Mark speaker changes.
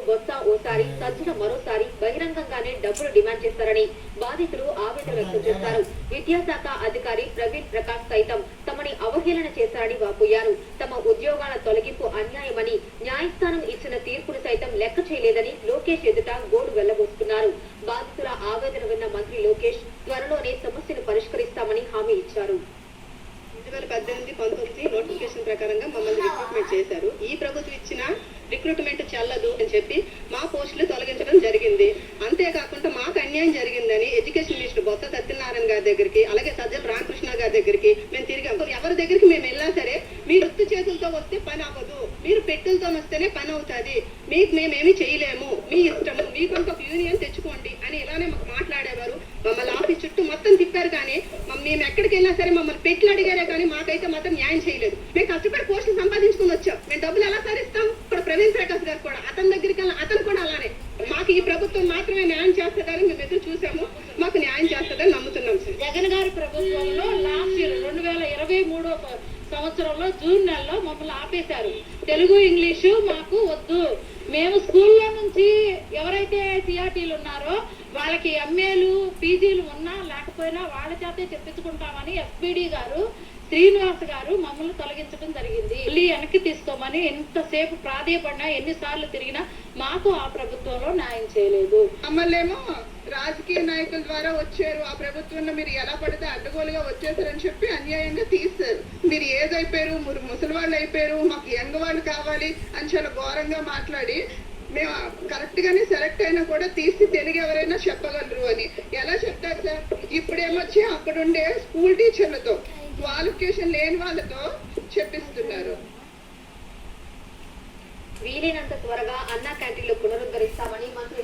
Speaker 1: బొత్స ఓసారి సజ్జల మరోసారి బహిరంగంగానే డబ్బులు డిమాండ్ చేస్తారని బాధితులు ఆవేదన వ్యక్తం చేశారు. విద్యాశాఖ అధికారి ప్రవీణ్ ప్రకాష్ సైతం తమని అవహేళన చేశారని వాపోయారు. తమ ఉద్యోగాల తొలగింపు అన్యాయమని న్యాయస్థానం ఇచ్చిన తీర్పును సైతం లెక్క చేయలేదని లోకేష్ ఎదుట గోడు వెళ్లబోస్తున్నారు. బాధితుల ఆవేదన విన్న మంత్రి లోకేష్ త్వరలోనే సమస్యను పరిష్కరిస్తామని హామీ ఇచ్చారు.
Speaker 2: 2018-19 నోటిఫికేషన్ ప్రకారంగా మమ్మల్ని రిక్రూట్మెంట్ చేశారు. ఈ ప్రభుత్వం ఇచ్చిన రిక్రూట్మెంట్ చెల్లదు అని చెప్పి మా పోస్టులు తొలగించడం జరిగింది. అంతేకాకుండా మాకు అన్యాయం జరిగిందని ఎడ్యుకేషన్ మినిస్టర్ బొత్స సత్యనారాయణ గారి దగ్గరికి, అలాగే సజ్జల రామకృష్ణ గారి దగ్గరికి మేము తిరిగాం. ఎవరి దగ్గరికి మేము వెళ్ళా సరే మీరు వృత్తి చేతులతో వస్తే పని అవ్వదు, మీరు పెట్టెలతో వస్తేనే పని అవుతుంది, మీకు మేమేమి చేయలేము, మీ ఇష్టము, మీకంత ఒక యూనియన్ తెచ్చుకోండి అని ఇలానే మాకు మాట్లాడేవారు. మమ్మల్ని ఆఫీస్ చుట్టూ మొత్తం తిప్పారు. కానీ మేము ఎక్కడికి వెళ్ళినా సరే మమ్మల్ని పెట్లు అడిగారే కానీ మాకైతే మాత్రం న్యాయం చేయలేదు. మేము కష్టపడి పోస్టులు సంపాదించుకుని వచ్చాం. మేము డబ్బులు ఎలా సరిస్తాం? ఇప్పుడు ప్రవీణ్ ప్రకాష్ గారు కూడా అతని దగ్గరికి వెళ్ళిన అతను కూడా అలానే మాకు ఈ ప్రభుత్వం మాత్రమే న్యాయం చేస్తుందని మేము ఎదురు చూసాము. మాకు న్యాయం చేస్తుందని నమ్ముతున్నాం సార్.
Speaker 3: జగన్ గారి ప్రభుత్వంలో లాస్ట్ ఇయర్ 2023 సంవత్సరంలో జూన్ నెలలో మమ్మల్ని ఆపేశారు. తెలుగు ఇంగ్లీషు మాకు వద్దు, మేము స్కూల్లో నుంచి ఎవరైతే సిఆర్టీలు ఉన్నారో వాళ్ళకి ఎంఏలు పీజీలు ఉన్నా లేకపోయినా వాళ్ళ చేతే చెప్పించుకుంటామని ఎస్పీడీ గారు శ్రీనివాస్ గారు మమ్మల్ని తొలగించడం జరిగింది. మళ్ళీ వెనక్కి తీసుకోమని ఎంతసేపు ప్రాధేయపడినా ఎన్నిసార్లు తిరిగినా మాకు ఆ ప్రభుత్వంలో న్యాయం చేయలేదు.
Speaker 2: మమ్మల్నేమో రాజకీయ నాయకుల ద్వారా వచ్చారు, ఆ ప్రభుత్వంలో మీరు ఎలా పడితే అడ్డగోలుగా వచ్చేసారని చెప్పి అన్యాయంగా తీస్తారు. మీరు ఏదైపోయారు, మీరు ముసలి వాళ్ళు అయిపోయారు, మాకు యంగ్ వాళ్ళు కావాలి అని చాలా ఘోరంగా మాట్లాడి మేము కరెక్ట్ గానే సెలెక్ట్ అయినా కూడా తీసి తెలుగు ఎవరైనా చెప్పగలరు అని ఎలా చెప్తారు సార్? ఇప్పుడేమొచ్చి అక్కడుండే స్కూల్ టీచర్లతో క్వాలిఫికేషన్ లేని వాళ్ళతో చెప్పిస్తున్నారు.
Speaker 1: వీలైనంత త్వరగా అన్నా క్యాంటీన్లు పునరుద్ధరిస్తామని మంత్రి